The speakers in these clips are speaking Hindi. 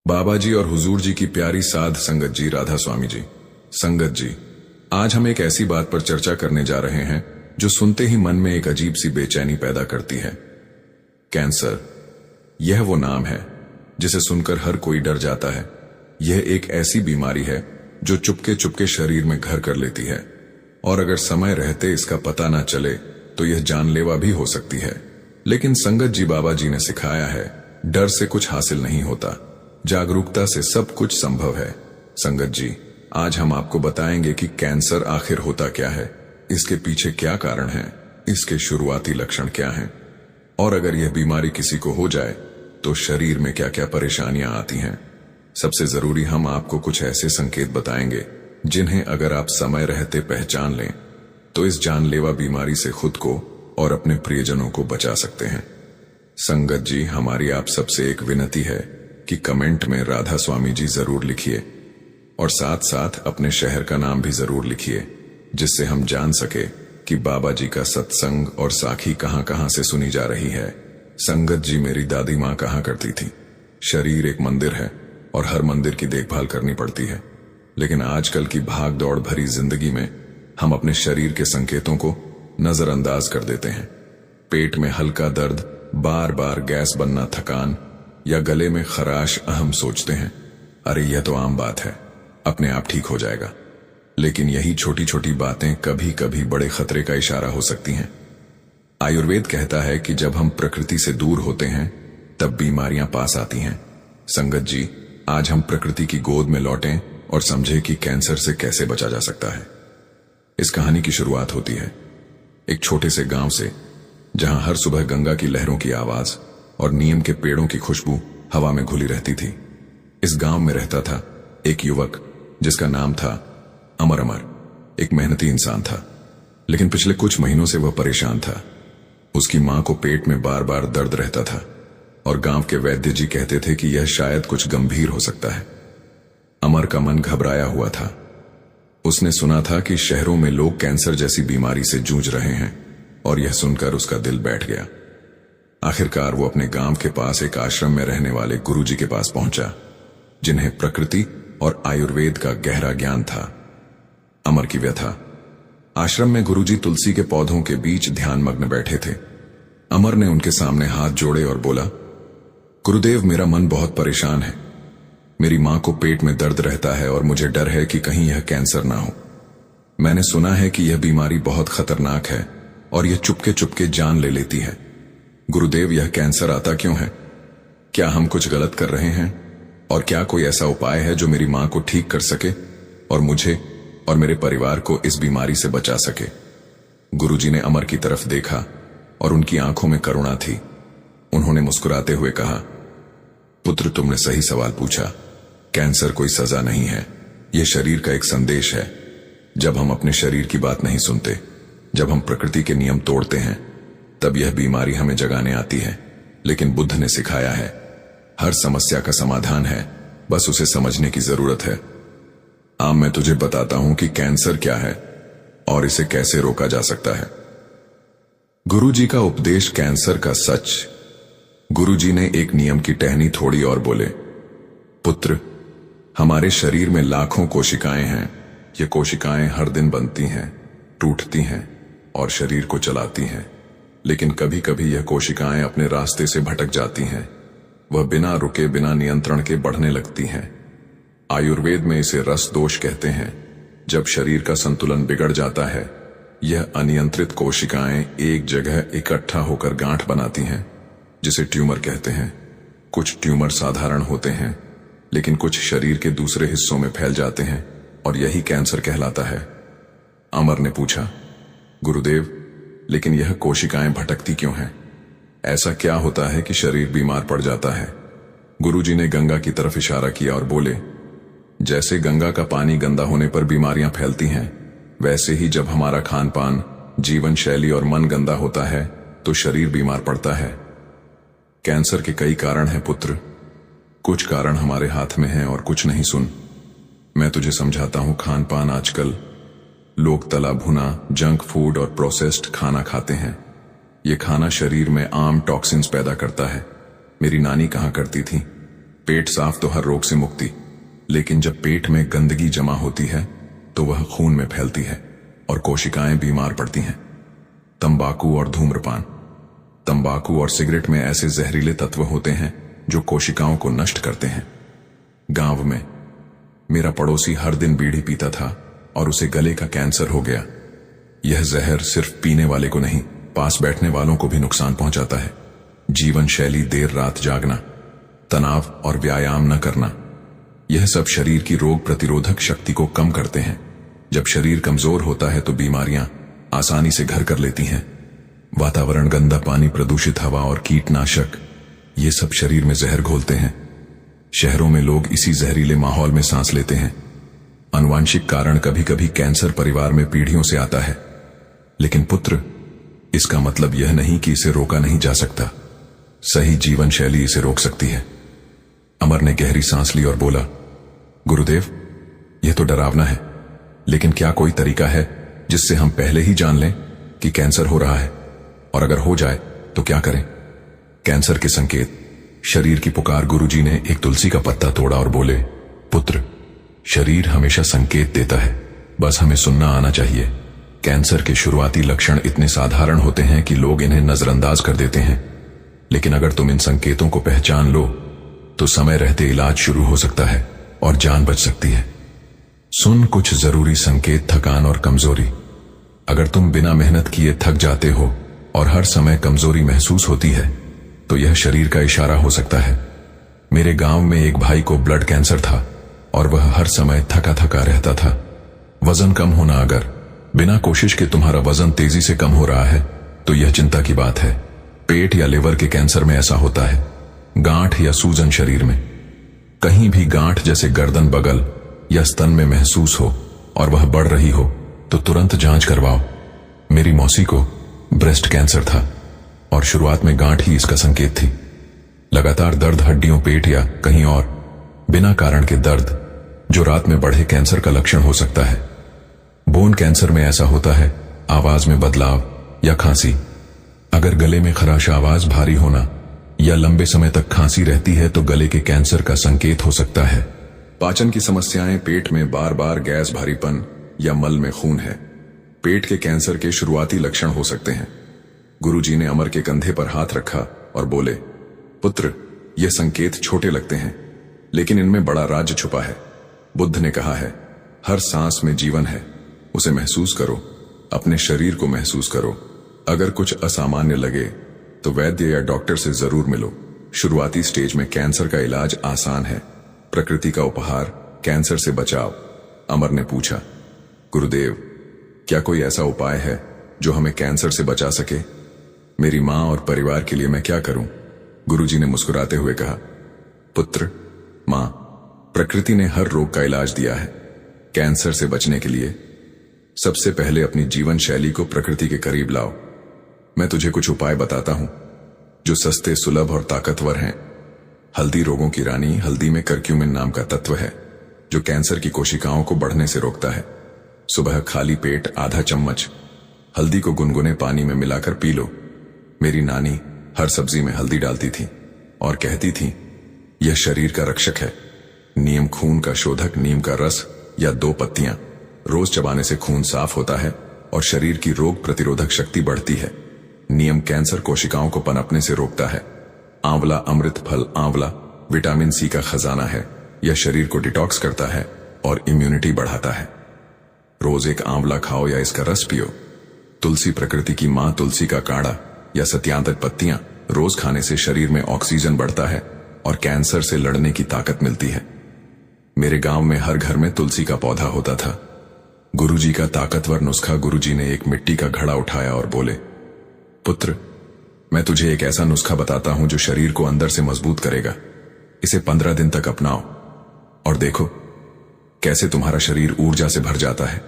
बाबा जी और हुजूर जी की प्यारी साध संगत जी, राधा स्वामी जी। संगत जी, आज हम एक ऐसी बात पर चर्चा करने जा रहे हैं जो सुनते ही मन में एक अजीब सी बेचैनी पैदा करती है। कैंसर। यह वो नाम है जिसे सुनकर हर कोई डर जाता है। यह एक ऐसी बीमारी है जो चुपके चुपके शरीर में घर कर लेती है और अगर समय रहते इसका पता ना चले तो यह जानलेवा भी हो सकती है। लेकिन संगत जी, बाबा जी ने सिखाया है, डर से कुछ हासिल नहीं होता, जागरूकता से सब कुछ संभव है। संगत जी, आज हम आपको बताएंगे कि कैंसर आखिर होता क्या है, इसके पीछे क्या कारण है, इसके शुरुआती लक्षण क्या हैं, और अगर यह बीमारी किसी को हो जाए तो शरीर में क्या क्या परेशानियां आती हैं। सबसे जरूरी, हम आपको कुछ ऐसे संकेत बताएंगे जिन्हें अगर आप समय रहते पहचान लें तो इस जानलेवा बीमारी से खुद को और अपने प्रियजनों को बचा सकते हैं। संगत जी, हमारी आप सबसे एक विनती है कि कमेंट में राधा स्वामी जी जरूर लिखिए और साथ साथ अपने शहर का नाम भी जरूर लिखिए, जिससे हम जान सके कि बाबा जी का सत्संग और साखी कहां कहां से सुनी जा रही है। संगत जी, मेरी दादी मां कहा करती थी, शरीर एक मंदिर है और हर मंदिर की देखभाल करनी पड़ती है। लेकिन आजकल की भाग दौड़ भरी जिंदगी में हम अपने शरीर के संकेतों को नजरअंदाज कर देते हैं। पेट में हल्का दर्द, बार बार गैस बनना, थकान या गले में खराश, अहम सोचते हैं अरे यह तो आम बात है, अपने आप ठीक हो जाएगा। लेकिन यही छोटी छोटी बातें कभी कभी बड़े खतरे का इशारा हो सकती हैं। आयुर्वेद कहता है कि जब हम प्रकृति से दूर होते हैं तब बीमारियां पास आती हैं। संगत जी, आज हम प्रकृति की गोद में लौटें और समझें कि कैंसर से कैसे बचा जा सकता है। इस कहानी की शुरुआत होती है एक छोटे से गांव से, जहां हर सुबह गंगा की लहरों की आवाज और नीम के पेड़ों की खुशबू हवा में घुली रहती थी। इस गांव में रहता था एक युवक जिसका नाम था अमर। अमर एक मेहनती इंसान था, लेकिन पिछले कुछ महीनों से वह परेशान था। उसकी मां को पेट में बार बार दर्द रहता था और गांव के वैद्य जी कहते थे कि यह शायद कुछ गंभीर हो सकता है। अमर का मन घबराया हुआ था। उसने सुना था कि शहरों में लोग कैंसर जैसी बीमारी से जूझ रहे हैं और यह सुनकर उसका दिल बैठ गया। आखिरकार वो अपने गांव के पास एक आश्रम में रहने वाले गुरुजी के पास पहुंचा, जिन्हें प्रकृति और आयुर्वेद का गहरा ज्ञान था। अमर की व्यथा। आश्रम में गुरुजी तुलसी के पौधों के बीच ध्यानमग्न बैठे थे। अमर ने उनके सामने हाथ जोड़े और बोला, गुरुदेव, मेरा मन बहुत परेशान है। मेरी मां को पेट में दर्द रहता है और मुझे डर है कि कहीं यह कैंसर ना हो। मैंने सुना है कि यह बीमारी बहुत खतरनाक है और यह चुपके चुपके जान ले लेती है। गुरुदेव, यह कैंसर आता क्यों है? क्या हम कुछ गलत कर रहे हैं? और क्या कोई ऐसा उपाय है जो मेरी मां को ठीक कर सके और मुझे और मेरे परिवार को इस बीमारी से बचा सके? गुरुजी ने अमर की तरफ देखा और उनकी आंखों में करुणा थी। उन्होंने मुस्कुराते हुए कहा, पुत्र, तुमने सही सवाल पूछा। कैंसर कोई सजा नहीं है, यह शरीर का एक संदेश है। जब हम अपने शरीर की बात नहीं सुनते, जब हम प्रकृति के नियम तोड़ते हैं, तब यह बीमारी हमें जगाने आती है। लेकिन बुद्ध ने सिखाया है, हर समस्या का समाधान है, बस उसे समझने की जरूरत है। आज मैं तुझे बताता हूं कि कैंसर क्या है और इसे कैसे रोका जा सकता है। गुरुजी का उपदेश, कैंसर का सच। गुरुजी ने एक नियम की टहनी थोड़ी और बोले, पुत्र, हमारे शरीर में लाखों कोशिकाएं हैं। ये कोशिकाएं हर दिन बनती हैं, टूटती हैं और शरीर को चलाती हैं। लेकिन कभी कभी यह कोशिकाएं अपने रास्ते से भटक जाती हैं। वह बिना रुके, बिना नियंत्रण के बढ़ने लगती हैं। आयुर्वेद में इसे रस दोष कहते हैं। जब शरीर का संतुलन बिगड़ जाता है, यह अनियंत्रित कोशिकाएं एक जगह इकट्ठा होकर गांठ बनाती हैं, जिसे ट्यूमर कहते हैं। कुछ ट्यूमर साधारण होते हैं, लेकिन कुछ शरीर के दूसरे हिस्सों में फैल जाते हैं और यही कैंसर कहलाता है। अमर ने पूछा, गुरुदेव, लेकिन यह कोशिकाएं भटकती क्यों हैं? ऐसा क्या होता है कि शरीर बीमार पड़ जाता है? गुरुजी ने गंगा की तरफ इशारा किया और बोले, जैसे गंगा का पानी गंदा होने पर बीमारियां फैलती हैं, वैसे ही जब हमारा खान पान, जीवन शैली और मन गंदा होता है तो शरीर बीमार पड़ता है। कैंसर के कई कारण हैं पुत्र। कुछ कारण हमारे हाथ में हैं और कुछ नहीं। सुन, मैं तुझे समझाता हूं। खान पान। आजकल लोग तला भुना, जंक फूड और प्रोसेस्ड खाना खाते हैं। ये खाना शरीर में आम टॉक्सिन्स पैदा करता है। मेरी नानी कहा करती थी, पेट साफ तो हर रोग से मुक्ति, लेकिन जब पेट में गंदगी जमा होती है तो वह खून में फैलती है और कोशिकाएं बीमार पड़ती हैं। तंबाकू और धूम्रपान। तंबाकू और सिगरेट में ऐसे जहरीले तत्व होते हैं जो कोशिकाओं को नष्ट करते हैं। गांव में मेरा पड़ोसी हर दिन बीड़ी पीता था और उसे गले का कैंसर हो गया। यह जहर सिर्फ पीने वाले को नहीं, पास बैठने वालों को भी नुकसान पहुंचाता है। जीवन शैली, देर रात जागना, तनाव और व्यायाम न करना, यह सब शरीर की रोग प्रतिरोधक शक्ति को कम करते हैं। जब शरीर कमजोर होता है तो बीमारियां आसानी से घर कर लेती हैं। वातावरण, गंदा पानी, प्रदूषित हवा और कीटनाशक, ये सब शरीर में जहर घोलते हैं। शहरों में लोग इसी जहरीले माहौल में सांस लेते हैं। आनुवांशिक कारण, कभी कभी कैंसर परिवार में पीढ़ियों से आता है। लेकिन पुत्र, इसका मतलब यह नहीं कि इसे रोका नहीं जा सकता। सही जीवन शैली इसे रोक सकती है। अमर ने गहरी सांस ली और बोला, गुरुदेव, यह तो डरावना है, लेकिन क्या कोई तरीका है जिससे हम पहले ही जान लें कि कैंसर हो रहा है, और अगर हो जाए तो क्या करें? कैंसर के संकेत। शरीर की पुकार। गुरुजी ने एक तुलसी का पत्ता तोड़ा और बोले, पुत्र, शरीर हमेशा संकेत देता है, बस हमें सुनना आना चाहिए। कैंसर के शुरुआती लक्षण इतने साधारण होते हैं कि लोग इन्हें नजरअंदाज कर देते हैं, लेकिन अगर तुम इन संकेतों को पहचान लो तो समय रहते इलाज शुरू हो सकता है और जान बच सकती है। सुन कुछ जरूरी संकेत। थकान और कमजोरी। अगर तुम बिना मेहनत किए थक जाते हो और हर समय कमजोरी महसूस होती है तो यह शरीर का इशारा हो सकता है। मेरे गांव में एक भाई को ब्लड कैंसर था और वह हर समय थका थका रहता था। वजन कम होना। अगर बिना कोशिश के तुम्हारा वजन तेजी से कम हो रहा है तो यह चिंता की बात है। पेट या लिवर के कैंसर में ऐसा होता है। गांठ या सूजन शरीर में। कहीं भी गांठ जैसे गर्दन, बगल या स्तन में महसूस हो और वह बढ़ रही हो तो तुरंत जांच करवाओ। मेरी मौसी को ब्रेस्ट कैंसर था और शुरुआत में गांठ ही इसका संकेत थी। लगातार दर्द, हड्डियों, पेट या कहीं और बिना कारण के दर्द, जो रात में बढ़े कैंसर का लक्षण हो सकता है। बोन कैंसर में ऐसा होता है। आवाज में बदलाव या खांसी। अगर गले में खराश, आवाज भारी होना या लंबे समय तक खांसी रहती है तो गले के कैंसर का संकेत हो सकता है। पाचन की समस्याएं। पेट में बार बार गैस, भारीपन या मल में खून है। पेट के कैंसर के शुरुआती लक्षण हो सकते हैं। गुरुजी ने अमर के कंधे पर हाथ रखा और बोले, पुत्र, ये संकेत छोटे लगते हैं, लेकिन इनमें बड़ा राज छुपा है। बुद्ध ने कहा है, हर सांस में जीवन है, उसे महसूस करो, अपने शरीर को महसूस करो। अगर कुछ असामान्य लगे तो वैद्य या डॉक्टर से जरूर मिलो। शुरुआती स्टेज में कैंसर का इलाज आसान है। प्रकृति का उपहार, कैंसर से बचाव। अमर ने पूछा, गुरुदेव, क्या कोई ऐसा उपाय है जो हमें कैंसर से बचा सके? मेरी मां और परिवार के लिए मैं क्या करूं? गुरुजी ने मुस्कुराते हुए कहा, पुत्र, मां, प्रकृति ने हर रोग का इलाज दिया है। कैंसर से बचने के लिए सबसे पहले अपनी जीवन शैली को प्रकृति के करीब लाओ। मैं तुझे कुछ उपाय बताता हूं जो सस्ते, सुलभ और ताकतवर हैं। हल्दी रोगों की रानी। हल्दी में करक्यूमिन नाम का तत्व है जो कैंसर की कोशिकाओं को बढ़ने से रोकता है। सुबह खाली पेट आधा चम्मच हल्दी को गुनगुने पानी में मिलाकर पी लो। मेरी नानी हर सब्जी में हल्दी डालती थी और कहती थी, यह शरीर का रक्षक है। नीम खून का शोधक। नीम का रस या 2 पत्तियां रोज चबाने से खून साफ होता है और शरीर की रोग प्रतिरोधक शक्ति बढ़ती है। नीम कैंसर कोशिकाओं को पनपने से रोकता है। आंवला, अमृत फल। आंवला विटामिन सी का खजाना है। यह शरीर को डिटॉक्स करता है और इम्यूनिटी बढ़ाता है। रोज एक आंवला खाओ या इसका रस पियो। तुलसी, प्रकृति की मां। तुलसी का काढ़ा या सत्यांतक पत्तियां रोज खाने से शरीर में ऑक्सीजन बढ़ता है और कैंसर से लड़ने की ताकत मिलती है। मेरे गांव में हर घर में तुलसी का पौधा होता था। गुरुजी का ताकतवर नुस्खा। गुरुजी ने एक मिट्टी का घड़ा उठाया और बोले, पुत्र, मैं तुझे एक ऐसा नुस्खा बताता हूं जो शरीर को अंदर से मजबूत करेगा। इसे 15 दिन तक अपनाओ और देखो कैसे तुम्हारा शरीर ऊर्जा से भर जाता है।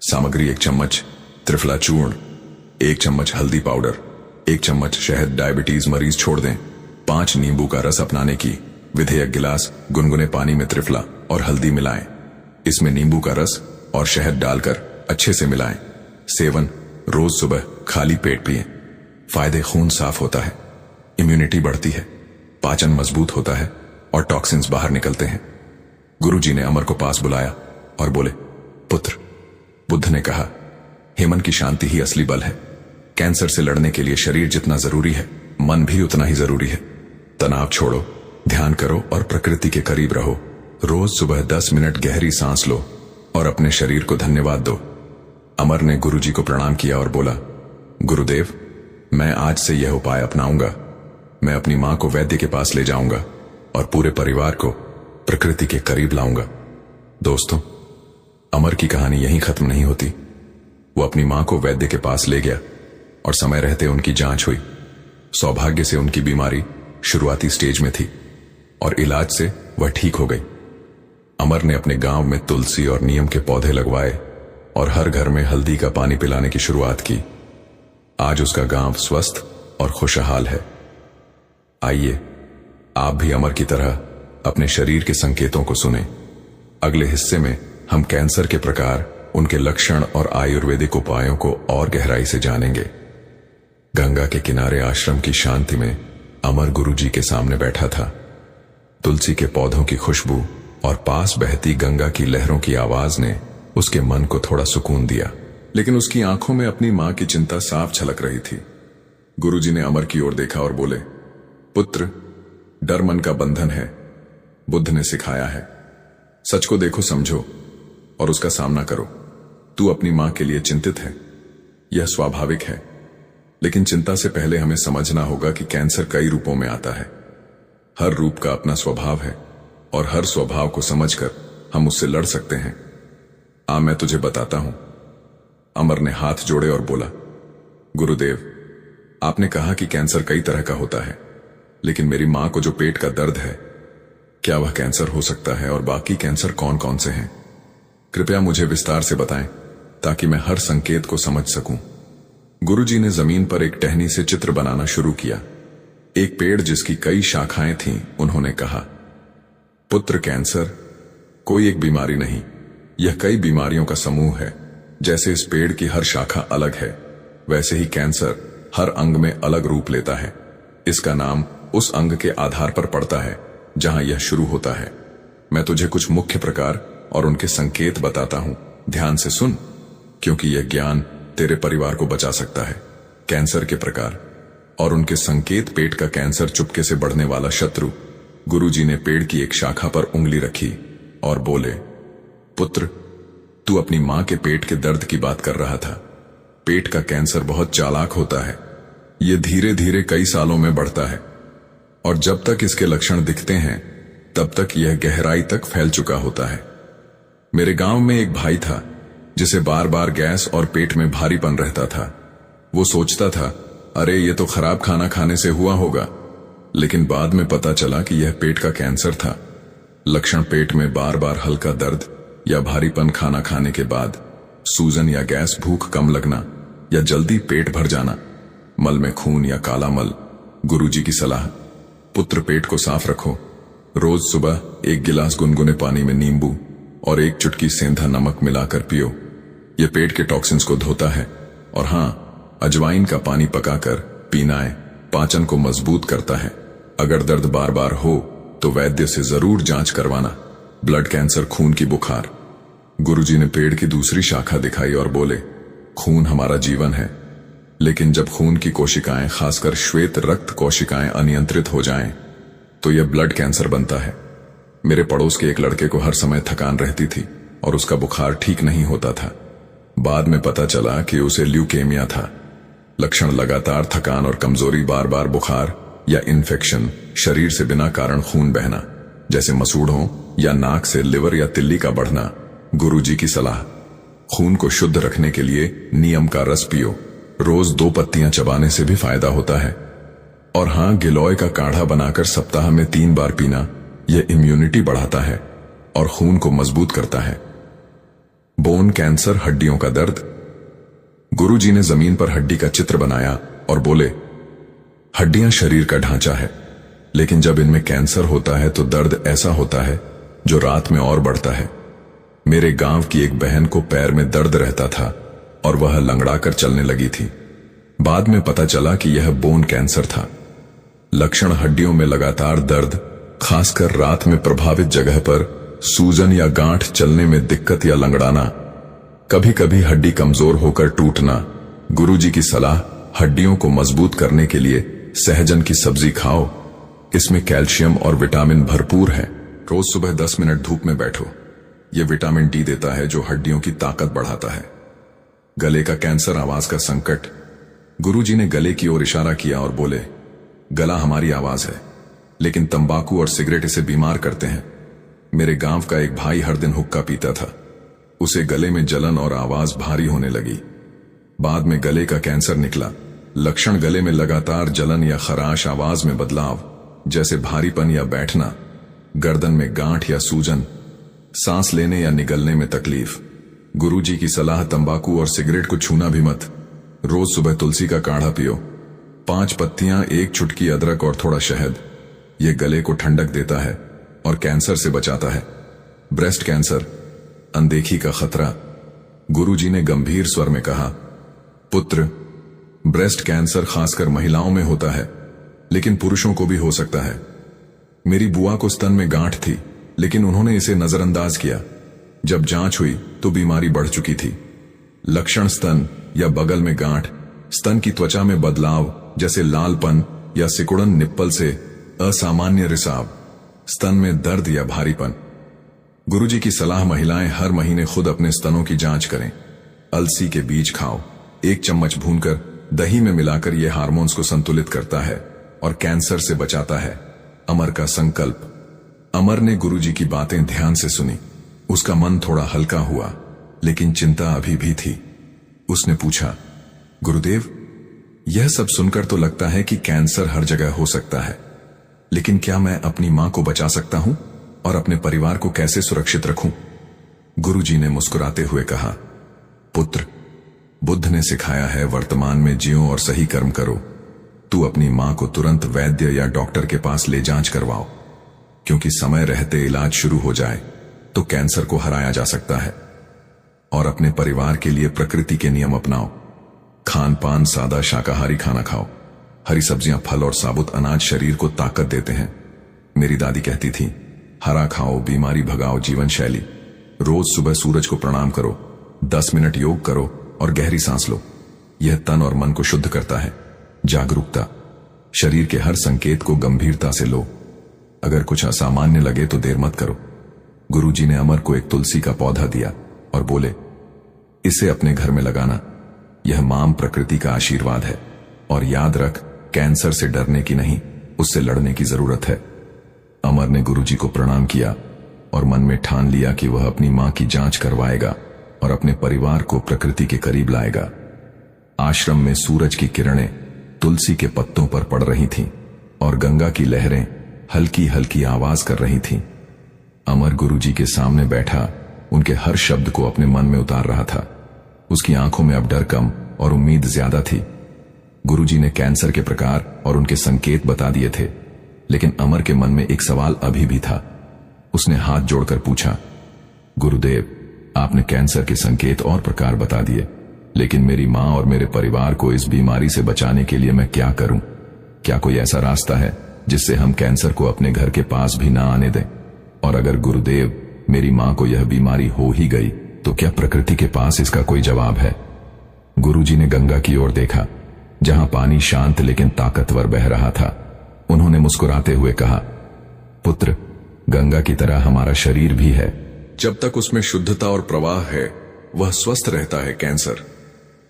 सामग्री: 1 चम्मच त्रिफला चूर्ण, 1 चम्मच हल्दी पाउडर, 1 चम्मच शहद। डायबिटीज मरीज छोड़ दें। 5 नींबू का रस अपनाने की विधेयक। गिलास गुनगुने पानी में त्रिफला और हल्दी मिलाएं। इसमें नींबू का रस और शहद डालकर अच्छे से मिलाएं। सेवन: रोज सुबह खाली पेट पिएं। फायदे: खून साफ होता है, इम्यूनिटी बढ़ती है, पाचन मजबूत होता है और टॉक्सिन्स बाहर निकलते हैं। गुरुजी ने अमर को पास बुलाया और बोले, पुत्र, बुद्ध ने कहा, हेमन की शांति ही असली बल है। कैंसर से लड़ने के लिए शरीर जितना जरूरी है, मन भी उतना ही जरूरी है। तनाव छोड़ो, ध्यान करो और प्रकृति के करीब रहो। रोज सुबह 10 मिनट गहरी सांस लो और अपने शरीर को धन्यवाद दो। अमर ने गुरुजी को प्रणाम किया और बोला, गुरुदेव, मैं आज से यह उपाय अपनाऊंगा। मैं अपनी मां को वैद्य के पास ले जाऊंगा और पूरे परिवार को प्रकृति के करीब लाऊंगा। दोस्तों, अमर की कहानी यहीं खत्म नहीं होती। वो अपनी मां को वैद्य के पास ले गया और समय रहते उनकी जांच हुई। सौभाग्य से उनकी बीमारी शुरुआती स्टेज में थी और इलाज से वह ठीक हो गई। अमर ने अपने गांव में तुलसी और नीम के पौधे लगवाए और हर घर में हल्दी का पानी पिलाने की शुरुआत की। आज उसका गांव स्वस्थ और खुशहाल है। आइए, आप भी अमर की तरह अपने शरीर के संकेतों को सुने। अगले हिस्से में हम कैंसर के प्रकार, उनके लक्षण और आयुर्वेदिक उपायों को और गहराई से जानेंगे। गंगा के किनारे आश्रम की शांति में अमर गुरुजी के सामने बैठा था। तुलसी के पौधों की खुशबू और पास बहती गंगा की लहरों की आवाज ने उसके मन को थोड़ा सुकून दिया, लेकिन उसकी आंखों में अपनी मां की चिंता साफ झलक रही थी। गुरुजी ने अमर की ओर देखा और बोले, पुत्र, डर मन का बंधन है। बुद्ध ने सिखाया है, सच को देखो, समझो और उसका सामना करो। तू अपनी मां के लिए चिंतित है, यह स्वाभाविक है, लेकिन चिंता से पहले हमें समझना होगा कि कैंसर कई रूपों में आता है। हर रूप का अपना स्वभाव है और हर स्वभाव को समझकर हम उससे लड़ सकते हैं। मैं तुझे बताता हूं। अमर ने हाथ जोड़े और बोला, गुरुदेव, आपने कहा कि कैंसर कई तरह का होता है, लेकिन मेरी मां को जो पेट का दर्द है, क्या वह कैंसर हो सकता है? और बाकी कैंसर कौन कौन से हैं? कृपया मुझे विस्तार से बताएं ताकि मैं हर संकेत को समझ सकूं। गुरुजी ने जमीन पर एक टहनी से चित्र बनाना शुरू किया। एक पेड़ जिसकी कई शाखाएं थीं। उन्होंने कहा, पुत्र, कैंसर कोई एक बीमारी नहीं, यह कई बीमारियों का समूह है। जैसे इस पेड़ की हर शाखा अलग है, वैसे ही कैंसर हर अंग में अलग रूप लेता है। इसका नाम उस अंग के आधार पर पड़ता है जहां यह शुरू होता है। मैं तुझे कुछ मुख्य प्रकार और उनके संकेत बताता हूं। ध्यान से सुन, क्योंकि यह ज्ञान तेरे परिवार को बचा सकता है। कैंसर के प्रकार और उनके संकेत। पेट का कैंसर चुपके से बढ़ने वाला शत्रु। गुरुजी ने पेड़ की एक शाखा पर उंगली रखी और बोले, पुत्र, तू अपनी मां के पेट के दर्द की बात कर रहा था। पेट का कैंसर बहुत चालाक होता है। यह धीरे धीरे कई सालों में बढ़ता है और जब तक इसके लक्षण दिखते हैं तब तक यह गहराई तक फैल चुका होता है। मेरे गांव में एक भाई था जिसे बार बार गैस और पेट में भारीपन रहता था। वो सोचता था, अरे ये तो खराब खाना खाने से हुआ होगा, लेकिन बाद में पता चला कि यह पेट का कैंसर था। लक्षण पेट में बार बार हल्का दर्द या भारीपन, खाना खाने के बाद सूजन या गैस, भूख कम लगना या जल्दी पेट भर जाना, मल में खून या काला मल। गुरुजी की सलाह, पुत्र, पेट को साफ रखो। रोज सुबह 1 गिलास गुनगुने पानी में नींबू और 1 चुटकी सेंधा नमक मिलाकर पियो। यह पेट के टॉक्सिन्स को धोता है। और हां, अजवाइन का पानी पकाकर पीना है, पाचन को मजबूत करता है। अगर दर्द बार बार हो तो वैद्य से जरूर जांच करवाना। ब्लड कैंसर, खून की बुखार। गुरुजी ने पेड़ की दूसरी शाखा दिखाई और बोले, खून हमारा जीवन है, लेकिन जब खून की कोशिकाएं, खासकर श्वेत रक्त कोशिकाएं अनियंत्रित हो जाएं, तो यह ब्लड कैंसर बनता है। मेरे पड़ोस के एक लड़के को हर समय थकान रहती थी और उसका बुखार ठीक नहीं होता था। बाद में पता चला कि उसे ल्यूकेमिया था। लक्षण लगातार थकान और कमजोरी, बार बार बुखार या इन्फेक्शन, शरीर से बिना कारण खून बहना, जैसे मसूड़ों या नाक से लिवर या तिल्ली का बढ़ना। गुरुजी की सलाह, खून को शुद्ध रखने के लिए नीम का रस पियो। रोज 2 पत्तियां चबाने से भी फायदा होता है। और हां, गिलोय का काढ़ा बनाकर सप्ताह में 3 बार पीना। यह इम्यूनिटी बढ़ाता है और खून को मजबूत करता है। बोन कैंसर, हड्डियों का दर्द। गुरुजी ने जमीन पर हड्डी का चित्र बनाया और बोले, हड्डियां शरीर का ढांचा है, लेकिन जब इनमें कैंसर होता है तो दर्द ऐसा होता है जो रात में और बढ़ता है। मेरे गांव की एक बहन को पैर में दर्द रहता था और वह लंगड़ाकर चलने लगी थी। बाद में पता चला कि यह बोन कैंसर था। लक्षण हड्डियों में लगातार दर्द, खासकर रात में प्रभावित जगह पर सूजन या गांठ चलने में दिक्कत या लंगड़ाना, कभी कभी हड्डी कमजोर होकर टूटना। गुरुजी की सलाह, हड्डियों को मजबूत करने के लिए सहजन की सब्जी खाओ, इसमें कैल्शियम और विटामिन भरपूर है। रोज सुबह 10 मिनट धूप में बैठो, ये विटामिन डी देता है जो हड्डियों की ताकत बढ़ाता है। गले का कैंसर, आवाज का संकट। गुरुजी ने गले की ओर इशारा किया और बोले, गला हमारी आवाज है, लेकिन तंबाकू और सिगरेट इसे बीमार करते हैं। मेरे गांव का एक भाई हर दिन हुक्का पीता था, उसे गले में जलन और आवाज भारी होने लगी। बाद में गले का कैंसर निकला। लक्षण गले में लगातार जलन या खराश, आवाज में बदलाव जैसे भारीपन या बैठना, गर्दन में गांठ या सूजन, सांस लेने या निगलने में तकलीफ। गुरुजी की सलाह, तंबाकू और सिगरेट को छूना भी मत। रोज सुबह तुलसी का काढ़ा पियो, 5 पत्तियां, 1 चुटकी अदरक और थोड़ा शहद। यह गले को ठंडक देता है और कैंसर से बचाता है। ब्रेस्ट कैंसर, अनदेखी का खतरा। गुरुजी ने गंभीर स्वर में कहा, पुत्र, ब्रेस्ट कैंसर खासकर महिलाओं में होता है, लेकिन पुरुषों को भी हो सकता है। मेरी बुआ को स्तन में गांठ थी, लेकिन उन्होंने इसे नजरअंदाज किया। जब जांच हुई तो बीमारी बढ़ चुकी थी। लक्षण, स्तन या बगल में गांठ, स्तन की त्वचा में बदलाव जैसे लालपन या सिकुड़न, निप्पल से असामान्य रिसाव, स्तन में दर्द या भारीपन। गुरुजी की सलाह, महिलाएं हर महीने खुद अपने स्तनों की जांच करें। अलसी के बीज खाओ, 1 चम्मच भूनकर दही में मिलाकर, यह हार्मोन्स को संतुलित करता है और कैंसर से बचाता है। अमर का संकल्प। अमर ने गुरुजी की बातें ध्यान से सुनी। उसका मन थोड़ा हल्का हुआ, लेकिन चिंता अभी भी थी। उसने पूछा, गुरुदेव, यह सब सुनकर तो लगता है कि कैंसर हर जगह हो सकता है, लेकिन क्या मैं अपनी मां को बचा सकता हूं और अपने परिवार को कैसे सुरक्षित रखूं? गुरुजी ने मुस्कुराते हुए कहा, पुत्र, बुद्ध ने सिखाया है, वर्तमान में जियो और सही कर्म करो। तू अपनी मां को तुरंत वैद्य या डॉक्टर के पास ले जांच करवाओ, क्योंकि समय रहते इलाज शुरू हो जाए तो कैंसर को हराया जा सकता है। और अपने परिवार के लिए प्रकृति के नियम अपनाओ। खान पान, सादा शाकाहारी खाना खाओ। हरी सब्जियां, फल और साबुत अनाज शरीर को ताकत देते हैं। मेरी दादी कहती थी, हरा खाओ, बीमारी भगाओ जीवन शैली। रोज सुबह सूरज को प्रणाम करो, 10 मिनट योग करो और गहरी सांस लो। यह तन और मन को शुद्ध करता है। जागरूकता, शरीर के हर संकेत को गंभीरता से लो। अगर कुछ असामान्य लगे तो देर मत करो। गुरुजी ने अमर को एक तुलसी का पौधा दिया और बोले, इसे अपने घर में लगाना। यह मां प्रकृति का आशीर्वाद है। और याद रख, कैंसर से डरने की नहीं, उससे लड़ने की जरूरत है। अमर ने गुरुजी को प्रणाम किया और मन में ठान लिया कि वह अपनी मां की जांच करवाएगा और अपने परिवार को प्रकृति के करीब लाएगा। आश्रम में सूरज की किरणें तुलसी के पत्तों पर पड़ रही थीं और गंगा की लहरें हल्की हल्की आवाज कर रही थीं। अमर गुरुजी के सामने बैठा, उनके हर शब्द को अपने मन में उतार रहा था। उसकी आंखों में अब डर कम और उम्मीद ज्यादा थी। गुरुजी ने कैंसर के प्रकार और उनके संकेत बता दिए थे, लेकिन अमर के मन में एक सवाल अभी भी था। उसने हाथ जोड़कर पूछा, गुरुदेव, आपने कैंसर के संकेत और प्रकार बता दिए, लेकिन मेरी मां और मेरे परिवार को इस बीमारी से बचाने के लिए मैं क्या करूं? क्या कोई ऐसा रास्ता है जिससे हम कैंसर को अपने घर के पास भी ना आने दें? और अगर गुरुदेव, मेरी मां को यह बीमारी हो ही गई तो क्या प्रकृति के पास इसका कोई जवाब है? गुरुजी ने गंगा की ओर देखा, जहां पानी शांत लेकिन ताकतवर बह रहा था। उन्होंने मुस्कुराते हुए कहा, पुत्र, गंगा की तरह हमारा शरीर भी है। जब तक उसमें शुद्धता और प्रवाह है, वह स्वस्थ रहता है। कैंसर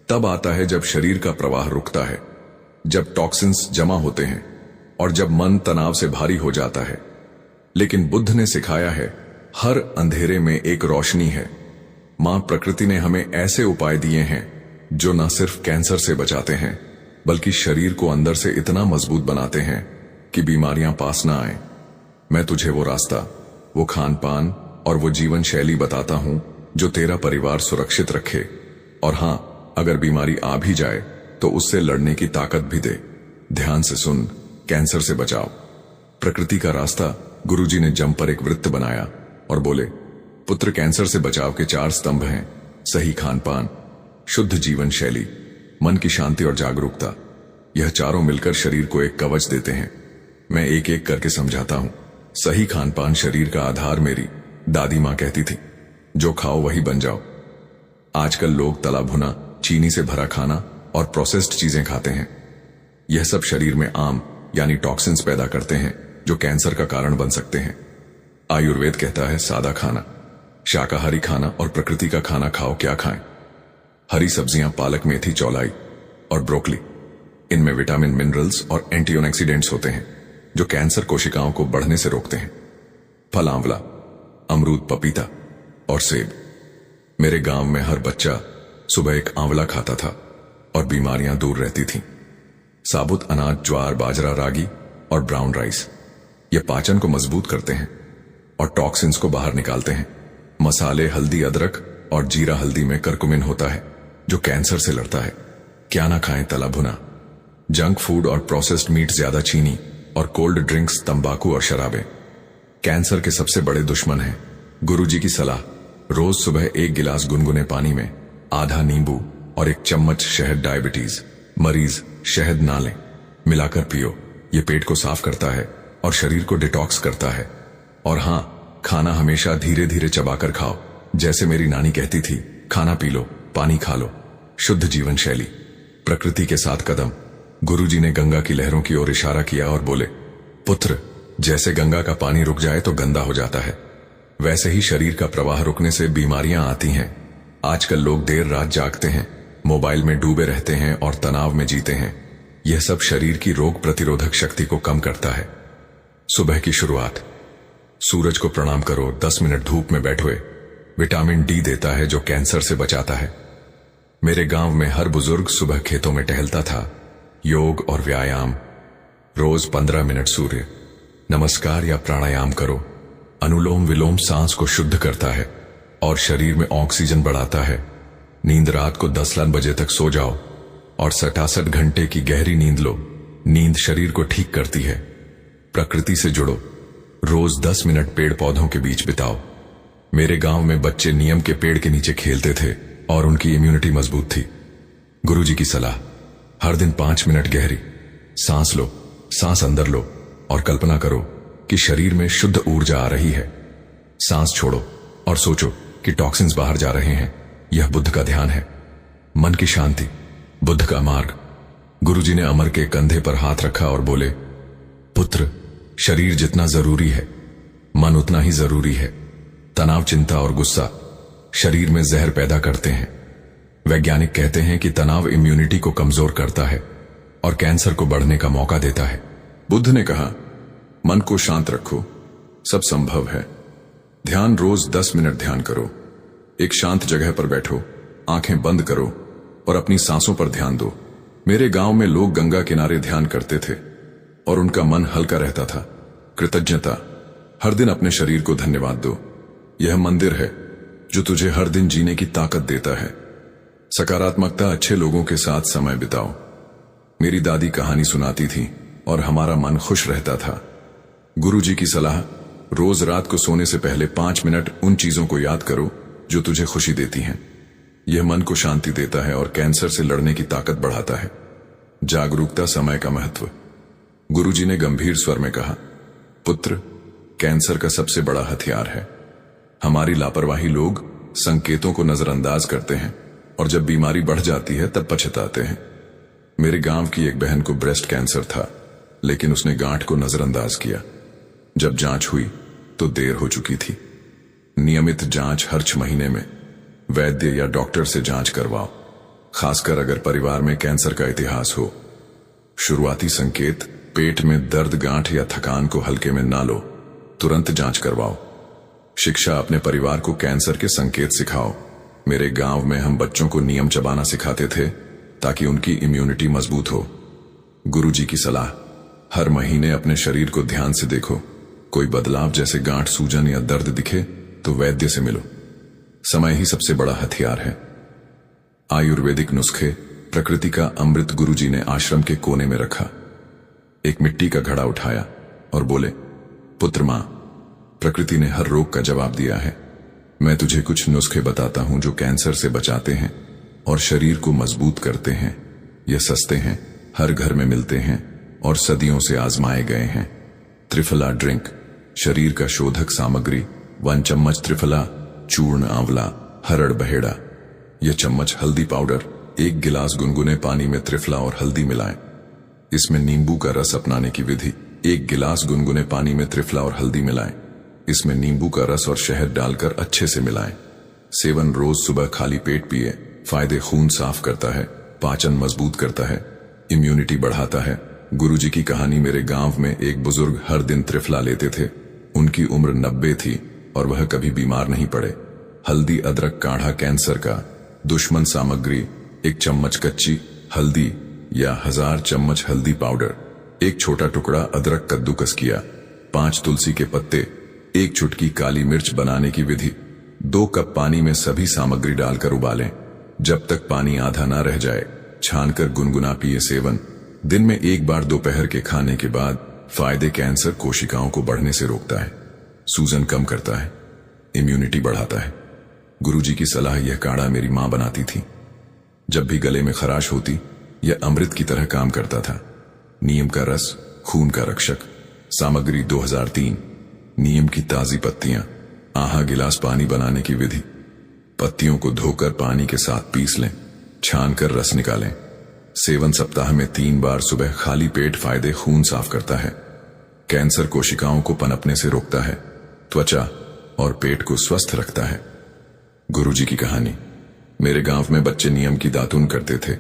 तब आता है जब शरीर का प्रवाह रुकता है, जब टॉक्सिन्स जमा होते हैं और जब मन तनाव से भारी हो जाता है। लेकिन बुद्ध ने सिखाया है, हर अंधेरे में एक रोशनी है। मां प्रकृति ने हमें ऐसे उपाय दिए हैं जो न सिर्फ कैंसर से बचाते हैं, बल्कि शरीर को अंदर से इतना मजबूत बनाते हैं कि बीमारियां पास ना आए। मैं तुझे वो रास्ता, वो खान पान और वो जीवन शैली बताता हूं जो तेरा परिवार सुरक्षित रखे। और हां, अगर बीमारी आ भी जाए तो उससे लड़ने की ताकत भी दे। ध्यान से सुन, कैंसर से बचाओ। प्रकृति का रास्ता। गुरुजी ने जम पर एक वृत्त बनाया और बोले, पुत्र, कैंसर से बचाव के 4 स्तंभ हैं। सही खान पान, शुद्ध जीवन शैली, मन की शांति और जागरूकता। यह चारों मिलकर शरीर को एक कवच देते हैं। मैं एक एक करके समझाता हूं, सही खान पान शरीर का आधार मेरी दादी मां कहती थी। जो खाओ वही बन जाओ। आजकल लोग तला भुना, चीनी से भरा खाना और प्रोसेस्ड चीजें खाते हैं। यह सब शरीर में आम यानी टॉक्सिन्स पैदा करते हैं जो कैंसर का कारण बन सकते हैं। आयुर्वेद कहता है सादा खाना, शाकाहारी खाना और प्रकृति का खाना खाओ। क्या खाएं? हरी सब्जियां, पालक, मेथी, चौलाई और ब्रोकली। इनमें विटामिन, मिनरल्स और एंटीऑक्सीडेंट्स होते हैं जो कैंसर कोशिकाओं को बढ़ने से रोकते हैं। फल, आंवला, अमरूद, पपीता और सेब। मेरे गांव में हर बच्चा सुबह एक आंवला खाता था और बीमारियां दूर रहती थीं। साबुत अनाज, ज्वार, बाजरा, रागी और ब्राउन राइस ये पाचन को मजबूत करते हैं और टॉक्सिन्स को बाहर निकालते हैं। मसाले, हल्दी, अदरक और जीरा हल्दी में करकुमिन होता है जो कैंसर से लड़ता है। क्या ना खाएं? तला भुना, जंक फूड और प्रोसेस्ड मीट, ज्यादा चीनी और कोल्ड ड्रिंक्स, तंबाकू और शराबें कैंसर के सबसे बड़े दुश्मन हैं। गुरुजी की सलाह, रोज सुबह 1 गिलास गुनगुने पानी में आधा नींबू और 1 चम्मच शहद डायबिटीज मरीज शहद ना लें, मिलाकर पियो। ये पेट को साफ करता है और शरीर को डिटॉक्स करता है। और हां, खाना हमेशा धीरे धीरे चबाकर खाओ। जैसे मेरी नानी कहती थी, खाना पी लो, पानी खा लो। शुद्ध जीवन शैली, प्रकृति के साथ कदम। गुरुजी ने गंगा की लहरों की ओर इशारा किया और बोले, पुत्र, जैसे गंगा का पानी रुक जाए तो गंदा हो जाता है, वैसे ही शरीर का प्रवाह रुकने से बीमारियां आती हैं। आजकल लोग देर रात जागते हैं, मोबाइल में डूबे रहते हैं और तनाव में जीते हैं। यह सब शरीर की रोग प्रतिरोधक शक्ति को कम करता है। सुबह की शुरुआत, सूरज को प्रणाम करो, 10 मिनट धूप में बैठो। विटामिन डी देता है जो कैंसर से बचाता है। मेरे गांव में हर बुजुर्ग सुबह खेतों में टहलता था। योग और व्यायाम, रोज 15 मिनट सूर्य नमस्कार या प्राणायाम करो। अनुलोम विलोम सांस को शुद्ध करता है और शरीर में ऑक्सीजन बढ़ाता है। नींद, रात को 10 बजे तक सो जाओ और 67 घंटे की गहरी नींद लो। नींद शरीर को ठीक करती है। प्रकृति से जुड़ो, रोज 10 मिनट पेड़ पौधों के बीच बिताओ। मेरे गांव में बच्चे नियम के पेड़ के नीचे खेलते थे और उनकी इम्यूनिटी मजबूत थी। गुरुजी की सलाह, हर दिन 5 मिनट गहरी सांस लो, सांस अंदर लो और कल्पना करो कि शरीर में शुद्ध ऊर्जा आ रही है। सांस छोड़ो और सोचो कि टॉक्सिन्स बाहर जा रहे हैं। यह बुद्ध का ध्यान है। मन की शांति, बुद्ध का मार्ग। गुरुजी ने अमर के कंधे पर हाथ रखा और बोले, पुत्र, शरीर जितना जरूरी है, मन उतना ही जरूरी है। तनाव, चिंता और गुस्सा शरीर में जहर पैदा करते हैं। वैज्ञानिक कहते हैं कि तनाव इम्यूनिटी को कमजोर करता है और कैंसर को बढ़ने का मौका देता है। बुद्ध ने कहा, मन को शांत रखो, सब संभव है। ध्यान, रोज 10 मिनट ध्यान करो। एक शांत जगह पर बैठो, आंखें बंद करो और अपनी सांसों पर ध्यान दो। मेरे गांव में लोग गंगा किनारे ध्यान करते थे और उनका मन हल्का रहता था। कृतज्ञता, हर दिन अपने शरीर को धन्यवाद दो। यह मंदिर है जो तुझे हर दिन जीने की ताकत देता है। सकारात्मकता, अच्छे लोगों के साथ समय बिताओ। मेरी दादी कहानी सुनाती थी और हमारा मन खुश रहता था। गुरुजी की सलाह, रोज रात को सोने से पहले 5 मिनट उन चीजों को याद करो जो तुझे खुशी देती हैं। यह मन को शांति देता है और कैंसर से लड़ने की ताकत बढ़ाता है। जागरूकता, समय का महत्व। गुरुजी ने गंभीर स्वर में कहा, पुत्र, कैंसर का सबसे बड़ा हथियार है हमारी लापरवाही। लोग संकेतों को नजरअंदाज करते हैं और जब बीमारी बढ़ जाती है तब पछताते हैं। मेरे गांव की एक बहन को ब्रेस्ट कैंसर था, लेकिन उसने गांठ को नजरअंदाज किया। जब जांच हुई तो देर हो चुकी थी। नियमित जांच, हर 6 महीने में वैद्य या डॉक्टर से जांच करवाओ, खासकर अगर परिवार में कैंसर का इतिहास हो। शुरुआती संकेत, पेट में दर्द, गांठ या थकान को हल्के में ना लो, तुरंत जांच करवाओ। शिक्षा, अपने परिवार को कैंसर के संकेत सिखाओ। मेरे गांव में हम बच्चों को नियम चबाना सिखाते थे ताकि उनकी इम्यूनिटी मजबूत हो। गुरुजी की सलाह, हर महीने अपने शरीर को ध्यान से देखो। कोई बदलाव जैसे गांठ, सूजन या दर्द दिखे तो वैद्य से मिलो। समय ही सबसे बड़ा हथियार है। आयुर्वेदिक नुस्खे, प्रकृति का अमृत। गुरुजी ने आश्रम के कोने में रखा। एक मिट्टी का घड़ा उठाया और बोले, पुत्र, मां, प्रकृति ने हर रोग का जवाब दिया है। मैं तुझे कुछ नुस्खे बताता हूं जो कैंसर से बचाते हैं और शरीर को मजबूत करते हैं। यह सस्ते हैं, हर घर में मिलते हैं और सदियों से आजमाए गए हैं। त्रिफला ड्रिंक, शरीर का शोधक सामग्री 1 चम्मच त्रिफला, चूर्ण आंवला, हरड़ बहेड़ा। यह चम्मच हल्दी पाउडर, 1 गिलास गुनगुने पानी में त्रिफला और हल्दी मिलाएं। इसमें नींबू का रस अपनाने की विधि। 1 गिलास गुनगुने पानी में त्रिफला और हल्दी मिलाएं। इसमें नींबू का रस और शहद डालकर अच्छे से मिलाएं। सेवन रोज सुबह खाली पेट पिए। फायदे: खून साफ करता है, पाचन मजबूत करता है, इम्यूनिटी बढ़ाता है। गुरुजी की कहानी। मेरे गांव में एक बुजुर्ग हर दिन त्रिफला लेते थे। उनकी उम्र 90 थी और वह कभी बीमार नहीं पड़े। हल्दी अदरक काढ़ा कैंसर का दुश्मन। सामग्री: 1 चम्मच कच्ची हल्दी या 1000 चम्मच हल्दी पाउडर, 1 छोटा टुकड़ा अदरक कद्दूकस किया, 5 तुलसी के पत्ते, 1 चुटकी काली मिर्च। बनाने की विधि: 2 कप पानी में सभी सामग्री डालकर उबालें जब तक पानी आधा ना रह जाए। छानकर गुनगुना पिए। सेवन: दिन में 1 बार दोपहर के खाने के बाद। फायदे: कैंसर कोशिकाओं को बढ़ने से रोकता है, सूजन कम करता है, इम्यूनिटी बढ़ाता है। गुरुजी की सलाह। यह काढ़ा मेरी मां बनाती थी। जब भी गले में खराश होती, यह अमृत की तरह काम करता था। नीम का रस, खून का रक्षक। सामग्री: 2003 नीम की ताजी पत्तियां, आहा गिलास पानी। बनाने की विधि: पत्तियों को धोकर पानी के साथ पीस लें, छानकर रस निकालें। सेवन: सप्ताह में 3 बार सुबह खाली पेट। फायदे: खून साफ करता है, कैंसर कोशिकाओं को पनपने से रोकता है, त्वचा और पेट को स्वस्थ रखता है। गुरुजी की कहानी। मेरे गांव में बच्चे नियम की दातून करते थे।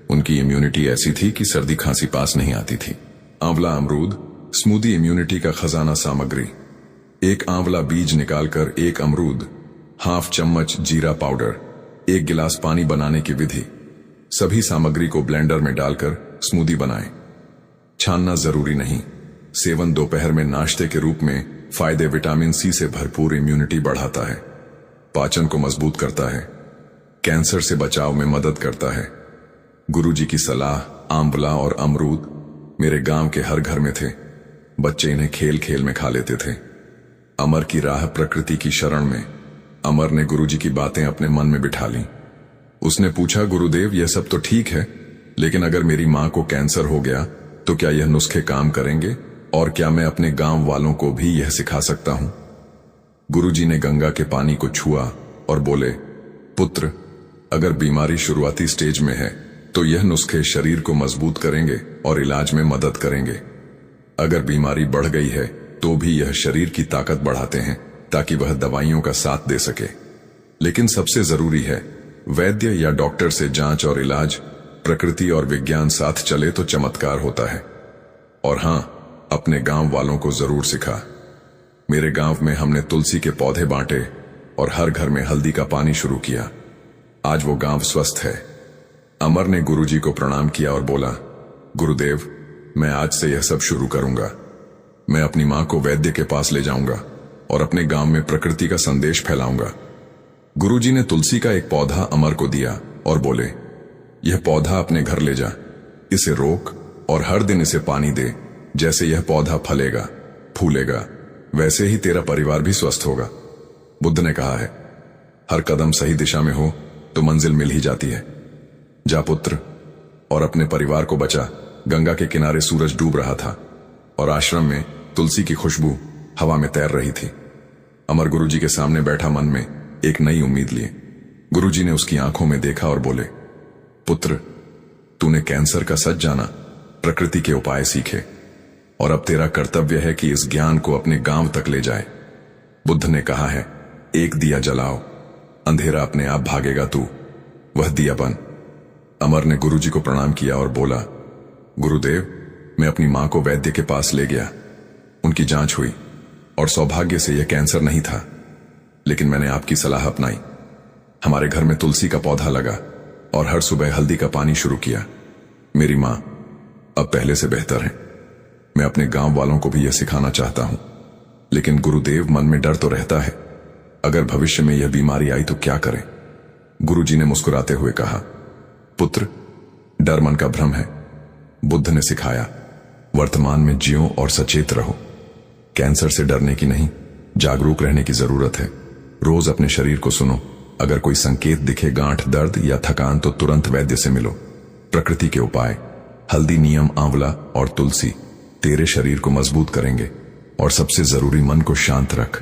उनकी इम्यूनिटी ऐसी थी कि सर्दी खांसी पास नहीं आती थी। आंवला अमरूद स्मूदी इम्यूनिटी का खजाना। सामग्री: 1 आंवला बीज निकालकर 1 अमरूद, ½ चम्मच जीरा पाउडर, 1 गिलास पानी। बनाने की विधि: सभी सामग्री को ब्लेंडर में डालकर स्मूदी बनाएं। छानना जरूरी नहीं। सेवन दोपहर में नाश्ते के रूप में। फायदे: विटामिन सी से भरपूर, इम्यूनिटी बढ़ाता है, पाचन को मजबूत करता है, कैंसर से बचाव में मदद करता है। गुरुजी की सलाह। आंवला और अमरूद मेरे गांव के हर घर में थे। बच्चे इन्हें खेल खेल में खा लेते थे। अमर की राह प्रकृति की शरण में। अमर ने गुरुजी की बातें अपने मन में बिठा ली। उसने पूछा, गुरुदेव यह सब तो ठीक है, लेकिन अगर मेरी मां को कैंसर हो गया तो क्या यह नुस्खे काम करेंगे? और क्या मैं अपने गांव वालों को भी यह सिखा सकता हूं? गुरुजी ने गंगा के पानी को छुआ और बोले, पुत्र, अगर बीमारी शुरुआती स्टेज में है तो यह नुस्खे शरीर को मजबूत करेंगे और इलाज में मदद करेंगे। अगर बीमारी बढ़ गई है तो भी यह शरीर की ताकत बढ़ाते हैं ताकि वह दवाइयों का साथ दे सके। लेकिन सबसे जरूरी है वैद्य या डॉक्टर से जांच और इलाज। प्रकृति और विज्ञान साथ चले तो चमत्कार होता है। और हां, अपने गांव वालों को जरूर सिखा। मेरे गांव में हमने तुलसी के पौधे बांटे और हर घर में हल्दी का पानी शुरू किया। आज वो गांव स्वस्थ है। अमर ने गुरुजी को प्रणाम किया और बोला, गुरुदेव, मैं आज से यह सब शुरू करूंगा। मैं अपनी मां को वैद्य के पास ले जाऊंगा और अपने गांव में प्रकृति का संदेश फैलाऊंगा। गुरुजी ने तुलसी का एक पौधा अमर को दिया और बोले, यह पौधा अपने घर ले जा, इसे रोक और हर दिन इसे पानी दे। जैसे यह पौधा फलेगा, फूलेगा, वैसे ही तेरा परिवार भी स्वस्थ होगा। बुद्ध ने कहा है, हर कदम सही दिशा में हो तो मंजिल मिल ही जाती है। जा पुत्र, और अपने परिवार को बचा। गंगा के किनारे सूरज डूब रहा था और आश्रम में तुलसी की खुशबू हवा में तैर रही थी। अमर गुरुजी के सामने बैठा, मन में एक नई उम्मीद लिए। गुरुजी ने उसकी आंखों में देखा और बोले, पुत्र, तूने कैंसर का सच जाना, प्रकृति के उपाय सीखे और अब तेरा कर्तव्य है कि इस ज्ञान को अपने गांव तक ले जाए। बुद्ध ने कहा है, एक दिया जलाओ, अंधेरा अपने आप भागेगा, तू वह दिया बन। अमर ने गुरुजी को प्रणाम किया और बोला, गुरुदेव, मैं अपनी मां को वैद्य के पास ले गया। उनकी जांच हुई और सौभाग्य से यह कैंसर नहीं था। लेकिन मैंने आपकी सलाह अपनाई। हमारे घर में तुलसी का पौधा लगा और हर सुबह हल्दी का पानी शुरू किया। मेरी मां अब पहले से बेहतर है। मैं अपने गांव वालों को भी यह सिखाना चाहता हूं। लेकिन गुरुदेव, मन में डर तो रहता है, अगर भविष्य में यह बीमारी आई तो क्या करें? गुरुजी ने मुस्कुराते हुए कहा, पुत्र, डर मन का भ्रम है। बुद्ध ने सिखाया, वर्तमान में जियो और सचेत रहो। कैंसर से डरने की नहीं, जागरूक रहने की जरूरत है। रोज अपने शरीर को सुनो। अगर कोई संकेत दिखे, गांठ दर्द या थकान, तो तुरंत वैद्य से मिलो। प्रकृति के उपाय, हल्दी, नीम, आंवला और तुलसी तेरे शरीर को मजबूत करेंगे। और सबसे जरूरी मन को शांत रख।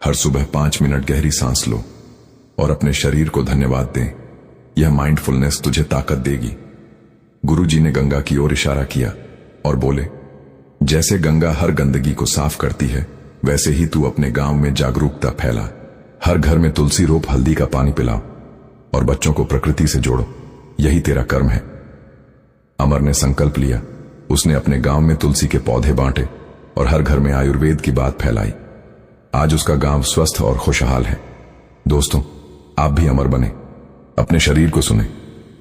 हर सुबह 5 मिनट गहरी सांस लो और अपने शरीर को धन्यवाद दे। यह माइंडफुलनेस तुझे ताकत देगी। गुरुजी ने गंगा की ओर इशारा किया और बोले, जैसे गंगा हर गंदगी को साफ करती है, वैसे ही तू अपने गांव में जागरूकता फैला। हर घर में तुलसी रोप, हल्दी का पानी पिलाओ और बच्चों को प्रकृति से जोड़ो। यही तेरा कर्म है। अमर ने संकल्प लिया। उसने अपने गांव में तुलसी के पौधे बांटे और हर घर में आयुर्वेद की बात फैलाई। आज उसका गांव स्वस्थ और खुशहाल है। दोस्तों, आप भी अमर बने, अपने शरीर को सुने,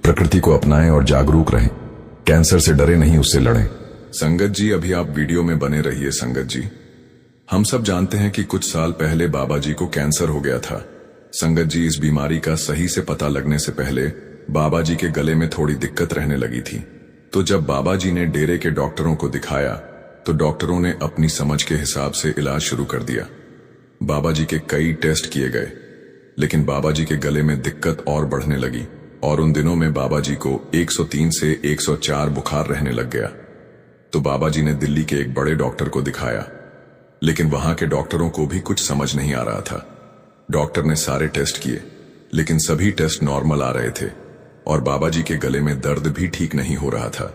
प्रकृति को अपनाएं और जागरूक रहें। कैंसर से डरे नहीं, उससे लड़ें। संगत जी, अभी आप वीडियो में बने रहिए। संगत जी, हम सब जानते हैं कि कुछ साल पहले बाबा जी को कैंसर हो गया था। संगत जी, इस बीमारी का सही से पता लगने से पहले बाबा जी के गले में थोड़ी दिक्कत रहने लगी थी। तो जब बाबा जी ने डेरे के डॉक्टरों को दिखाया तो डॉक्टरों ने अपनी समझ के हिसाब से इलाज शुरू कर दिया। बाबा जी के कई टेस्ट किए गए, लेकिन बाबा जी के गले में दिक्कत और बढ़ने लगी और उन दिनों में बाबा जी को 103 से 104 बुखार रहने लग गया। तो बाबा जी ने दिल्ली के एक बड़े डॉक्टर को दिखाया, लेकिन वहां के डॉक्टरों को भी कुछ समझ नहीं आ रहा था। डॉक्टर ने सारे टेस्ट किए, लेकिन सभी टेस्ट नॉर्मल आ रहे थे और बाबा जी के गले में दर्द भी ठीक नहीं हो रहा था।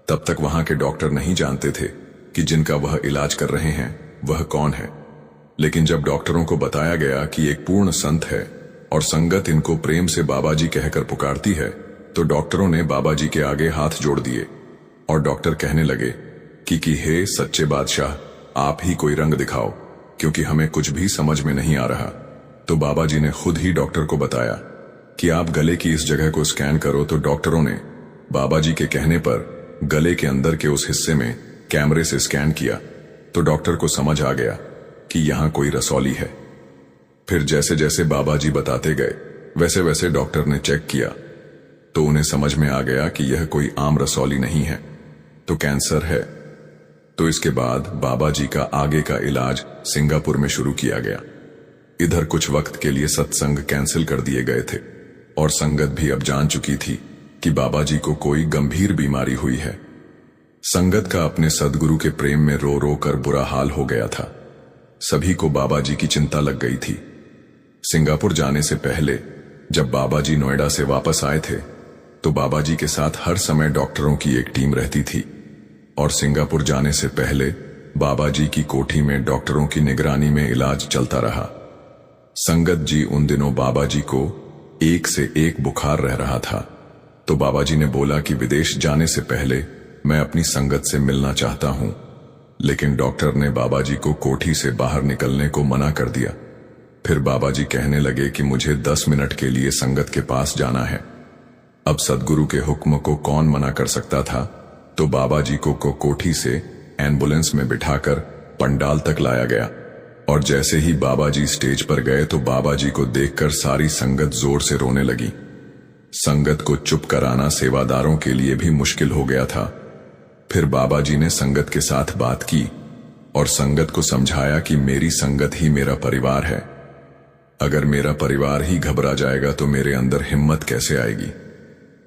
तब तक वहां के डॉक्टर नहीं जानते थे कि जिनका वह इलाज कर रहे हैं वह कौन है। लेकिन जब डॉक्टरों को बताया गया कि एक पूर्ण संत है और संगत इनको प्रेम से बाबा जी कहकर पुकारती है, तो डॉक्टरों ने बाबा जी के आगे हाथ जोड़ दिए और डॉक्टर कहने लगे कि हे सच्चे बादशाह, आप ही कोई रंग दिखाओ, क्योंकि हमें कुछ भी समझ में नहीं आ रहा। तो बाबा जी ने खुद ही डॉक्टर को बताया कि आप गले की इस जगह को स्कैन करो। तो डॉक्टरों ने बाबा जी के कहने पर गले के अंदर के उस हिस्से में कैमरे से स्कैन किया। तो डॉक्टर को समझ आ गया कि यहां कोई रसौली है। फिर जैसे जैसे बाबा जी बताते गए, वैसे वैसे डॉक्टर ने चेक किया तो उन्हें समझ में आ गया कि यह कोई आम रसौली नहीं है, तो कैंसर है। तो इसके बाद बाबा जी का आगे का इलाज सिंगापुर में शुरू किया गया। इधर कुछ वक्त के लिए सत्संग कैंसिल कर दिए गए थे और संगत भी अब जान चुकी थी कि बाबा जी को कोई गंभीर बीमारी हुई है। संगत का अपने सदगुरु के प्रेम में रो रो कर बुरा हाल हो गया था। सभी को बाबा जी की चिंता लग गई थी। सिंगापुर जाने से पहले जब बाबा जी नोएडा से वापस आए थे, तो बाबा जी के साथ हर समय डॉक्टरों की एक टीम रहती थी और सिंगापुर जाने से पहले बाबा जी की कोठी में डॉक्टरों की निगरानी में इलाज चलता रहा। संगत जी, उन दिनों बाबा जी को एक से एक बुखार रह रहा था। तो बाबा जी ने बोला कि विदेश जाने से पहले मैं अपनी संगत से मिलना चाहता हूं, लेकिन डॉक्टर ने बाबा जी को कोठी से बाहर निकलने को मना कर दिया। फिर बाबा जी कहने लगे कि मुझे 10 मिनट के लिए संगत के पास जाना है। अब सदगुरु के हुक्म को कौन मना कर सकता था। तो बाबा जी को कोठी से एम्बुलेंस में बिठाकर पंडाल तक लाया गया और जैसे ही बाबा जी स्टेज पर गए तो बाबा जी को देखकर सारी संगत जोर से रोने लगी। संगत को चुप कराना सेवादारों के लिए भी मुश्किल हो गया था। फिर बाबा जी ने संगत के साथ बात की और संगत को समझाया कि मेरी संगत ही मेरा परिवार है। अगर मेरा परिवार ही घबरा जाएगा तो मेरे अंदर हिम्मत कैसे आएगी।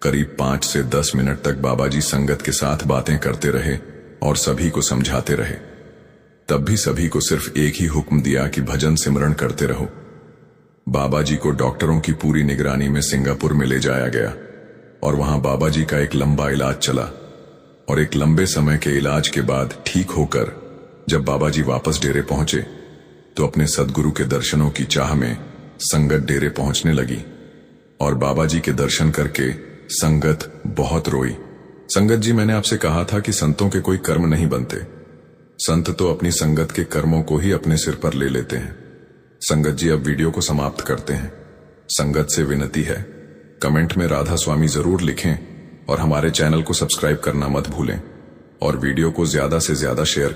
करीब 5 से 10 मिनट तक बाबा जी संगत के साथ बातें करते रहे और सभी को समझाते रहे। तब भी सभी को सिर्फ एक ही हुक्म दिया कि भजन सिमरण करते रहो। बाबा जी को डॉक्टरों की पूरी निगरानी में सिंगापुर में ले जाया गया और वहां बाबा जी का एक लंबा इलाज चला और एक लंबे समय के इलाज के बाद ठीक होकर जब बाबा जी वापस डेरे पहुंचे तो अपने सदगुरु के दर्शनों की चाह में संगत डेरे पहुंचने लगी और बाबा जी के दर्शन करके संगत बहुत रोई। संगत जी, मैंने आपसे कहा था कि संतों के कोई कर्म नहीं बनते। संत तो अपनी संगत के कर्मों को ही अपने सिर पर ले लेते हैं। संगत जी, अब वीडियो को समाप्त करते हैं। संगत से विनती है, कमेंट में राधा स्वामी जरूर लिखें और हमारे चैनल को सब्सक्राइब करना मत भूलें और वीडियो को ज्यादा से ज्यादा शेयर करें।